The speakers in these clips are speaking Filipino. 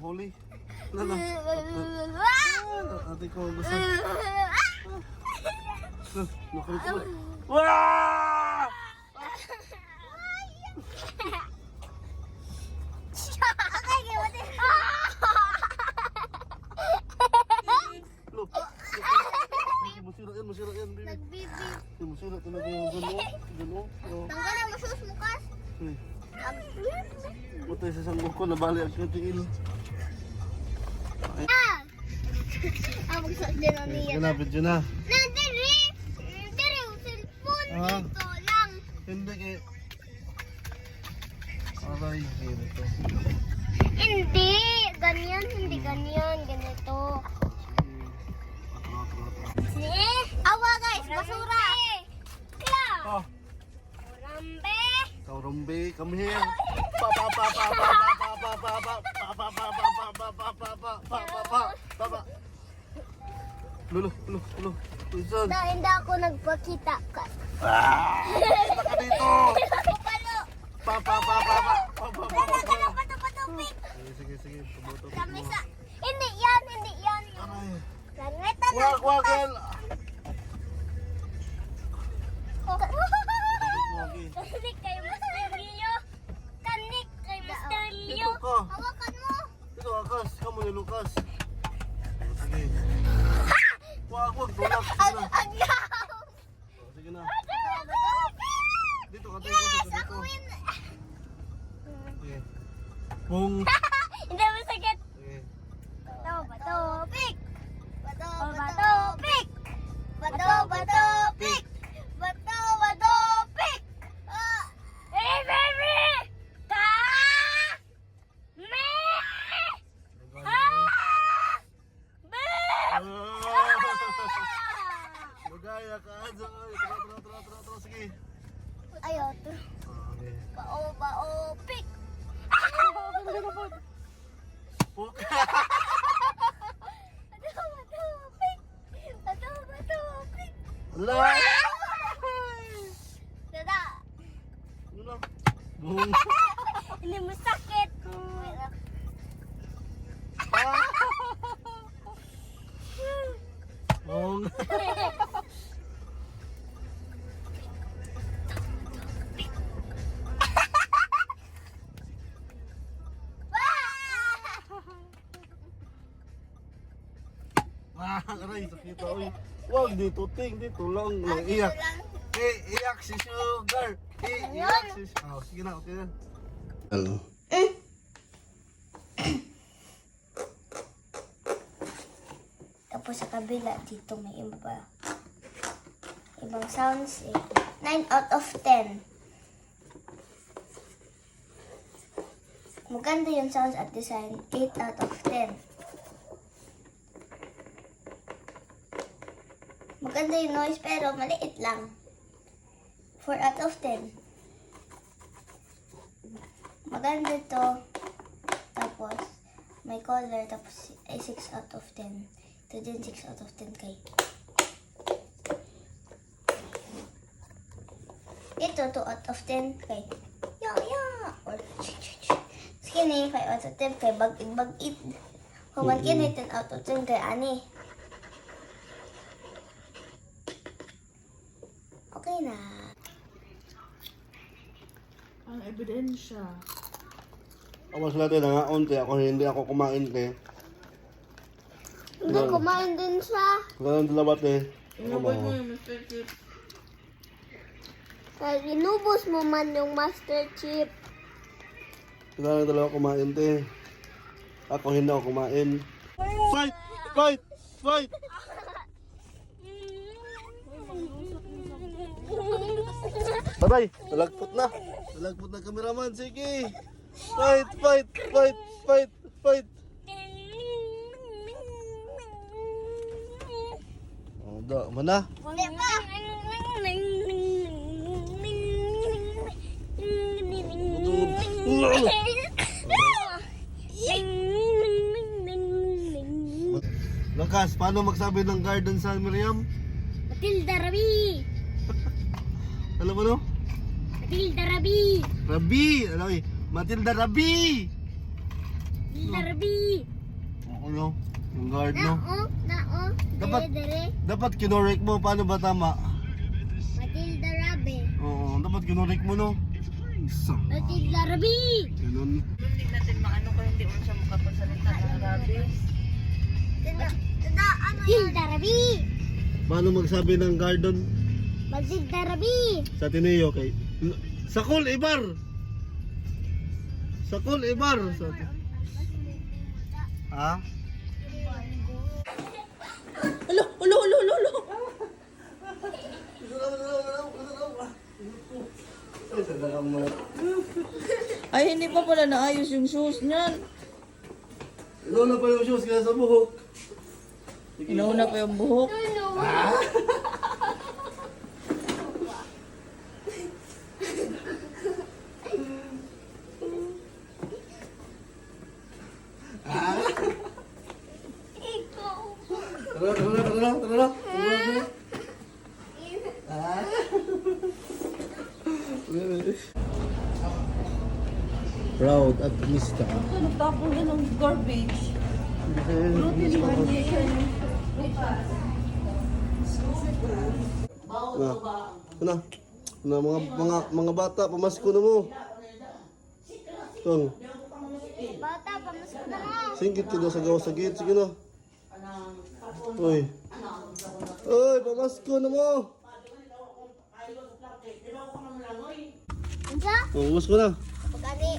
huli. Lala. Ate ko gusto. Nakulit ko. Wah! Look. Masira yan, baby. Nagbibi. Masira talaga yung gano'n. Tanggalin mo sus mo kas. Putay sa sanggol ko, nabali ang katingin. Magsak din ang niya. Kalapit yun na. Nandiri! Nandiri yung cellphone dito lang. Hindi kay... Aray, ganito. Hindi! Ganyan, hindi ganyan. Ganito. Awa guys, basura! Kaya! Oh, Rambe! Kaurumbi, come here. Lulu. Isan. Hindi ako nagpakita ka. Kita ka dito. Palo! Pato-patupik! Sige. Pabuto. Kami sa... Hindi yan! Aray. Langitan Wag yan. Kanik kay Master Leo. Kanik kay Master Leo. Dito ka. Hawakan mo. Dito akas. Kamu ni Lucas. Sige. Wag. Tulak. Sige na. Dito ka tayo. Yes! Dito. Ako win! Sige. Bung. Hindi mo sakit. Sige. Bato-bato-pik! Bato-bato-pik! Bato-bato-pik! Bato-bato-pik! Baby! Ka! Me! Be! Magaya ka. Tara. Sige. Ayaw to. Okay. Bao-bao-pik! Puk. Bato-bato-pik! Bato-bato-pik! Ala. Dada! Ano? Bung. Hindi mo sakit! Bung. Aray, sakit ako. Wag dito, ting. Dito lang. Iyak. Iyak si Sugar. Iyak si Sugar. Sige na, okay na. Hello. Tapos sa kabila, dito may iba. Ibang sounds eh. 9 out of 10. Maganda yung sounds at design. 8 out of 10. Maganda yung noise pero maliit lang. 4 out of 10. Maganda to. Tapos, may color. Tapos, ay 6 out of 10. Ito din 6 out of 10 kay. Ito 2 out of 10 kay. Or, skinny 5 out of 10 kay bag-it. Human kini 10 out of 10 kay ani. Okay na. Ang ebidensya. Awas natin nga, unti. Ako hindi ako kumain, te. Hindi, kumain din siya. Ganun dalawa, te. Inubay mo yung Mr. Chip. Kaya inubos mo man yung Master Chip. Ganun dalawa kumain, te. Ako hindi ako kumain. Fight! Bye-bye! Nalagpot na cameraman. Sige! Fight! Oh, da, mana? Hindi pa. Lukas, paano magsabi ng garden sa Miriam? Matilda Rabi! Alam mo no? Matilda Rabi! Rabi! Ano eh? Matilda Rabi! Darby. Ako no, yung guard no. Nao. Dapat- Dere. Dapat kinorek mo, paano ba tama? Matilda Rabe. Oo, dapat kinorek mo no. Isa. Matilda Rabe. Ganun. Hindi natin maano kung hindi mo siya makapagsalita ng Arabi. Matilda Rabe. Paano magsabi ng guard doon? Matilda Rabe. Sa Tineo kay Sakol Ibar. Sakol Ibar. Ha? Ulo, ulo, ulo, ulo, ulo. Ay, hindi pa pala naayos yung shoes niyan. Inuuna pa yung shoes kaya sa buhok. Inauna pa yung buhok. Tara. Proud at optimista. Nagtapon din ng garbage. Na, mga bata, pamasko na mo. Tong, Bata, pamasko na mo. singgit ka na sa gawa sa gate, sige na. Uy. Uy, pamasko na mo. Unsa? Pamasko na. Pagani.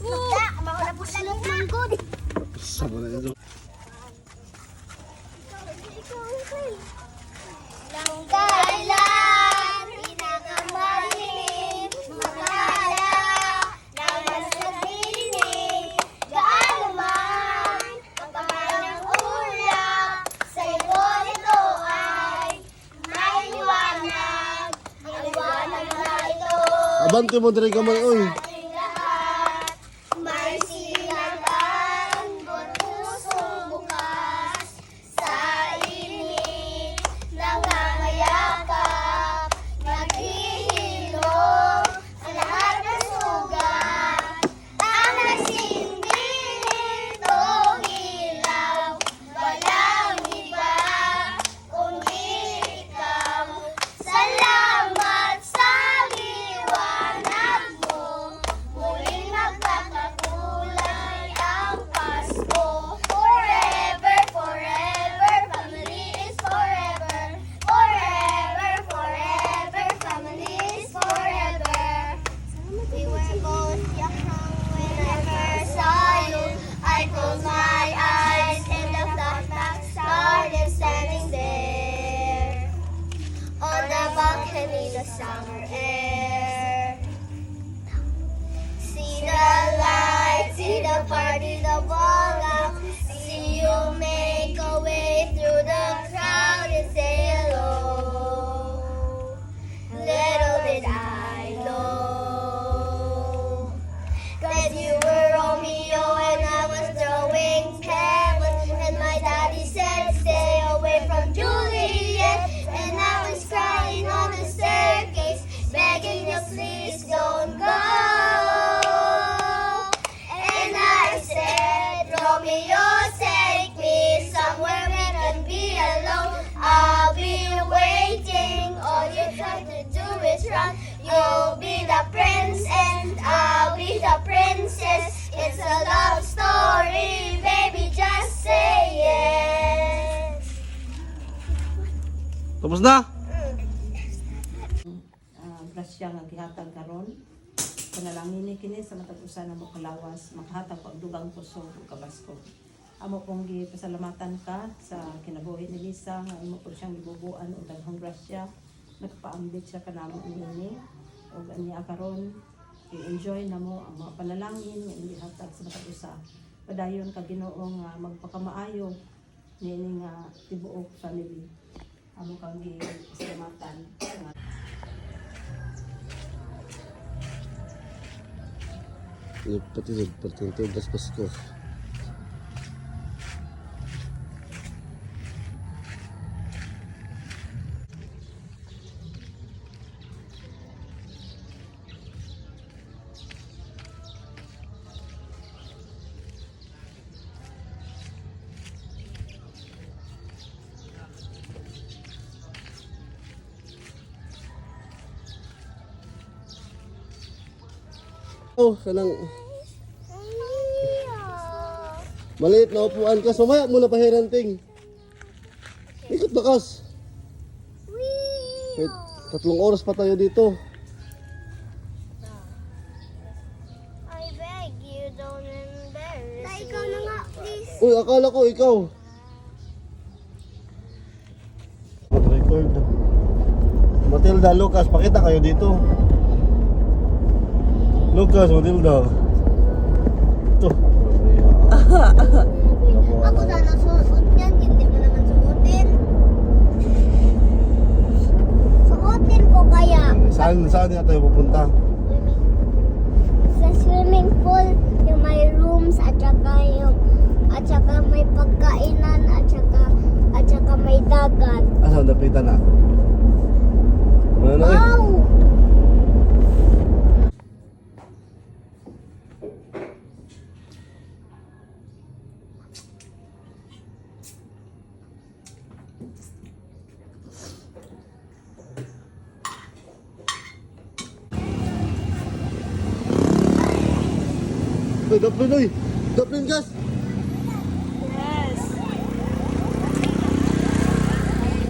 Magda, mahula po sa manggod. Sama na ito. Ng kailan, pinakamalilim, magala, na mas naglinig, gaano man, ang kamay ng ulap, sa likod ito ay may liwanag, ang liwanag na ito. Abante mo diri kamay, uy. Ating lahat, may silangan, pusong bukas, sa init, nangangayakap, naghihilom, sa lahat ng sugat, ang nagsindi nito ilaw, walang iba, kundi ikaw. Salamat sa liwanag mo, muling magkakakulay ang Pasko. Forever, forever, family is forever. Forever, forever, family is forever. We were both young when I first saw you. I closed my eyes and the flashback started standing there. On the balcony, the summer air. See the lights, see the party, the ball out. See you make a way through the crowd and say hello. Little did I know that you were Romeo and I was throwing pebbles, and my daddy said stay away from Juliet, and I was crying on the staircase, begging you please don't go. And I said, Romeo, take me somewhere we can be alone. I'll be waiting. All you try to do is run. You'll be the prince and I'll be the princess. It's a love story, baby. Just say yes. Tapos na? Grasya nga gihatag karon. Panalangin ni kini sa matag usa na makalawas, makahatag pagdugang puso ug kabasko. Amo pong gipasalamatan ka sa kinabuhi ni Lisa nga imo po siyang gibubuan og daghang grasya. Nagpaambit siya kanamo ini ug aniya karon i-enjoy na mo ang mga panalangin nga imong gihatag sa matag usa. Padayon ka Ginoo nga magpakamaayo niini nga tibuok family. Amo kang gipasalamatan. Pati ito, Pasko. Oh, kanang maliit na upuan ka. Sumaya mo na pahiranting. Ikot bakas. Wait, 3 oras pa tayo dito. I beg you, don't embarrass me. Ikaw na nga, please. Uy, akala ko ikaw. Record. Matilda, Lucas, pakita kayo dito. Lucas, Matilda. Ito. Ako sana suot yan, hindi mo naman suotin. Suotin ko kaya. Saan nga tayo pupunta? Sa swimming pool, yung may rooms at saka may pagkainan at saka may dagat. Saan napitan na? Ano na eh? Wow! Uy, Daplin, uy! Daplin, gas!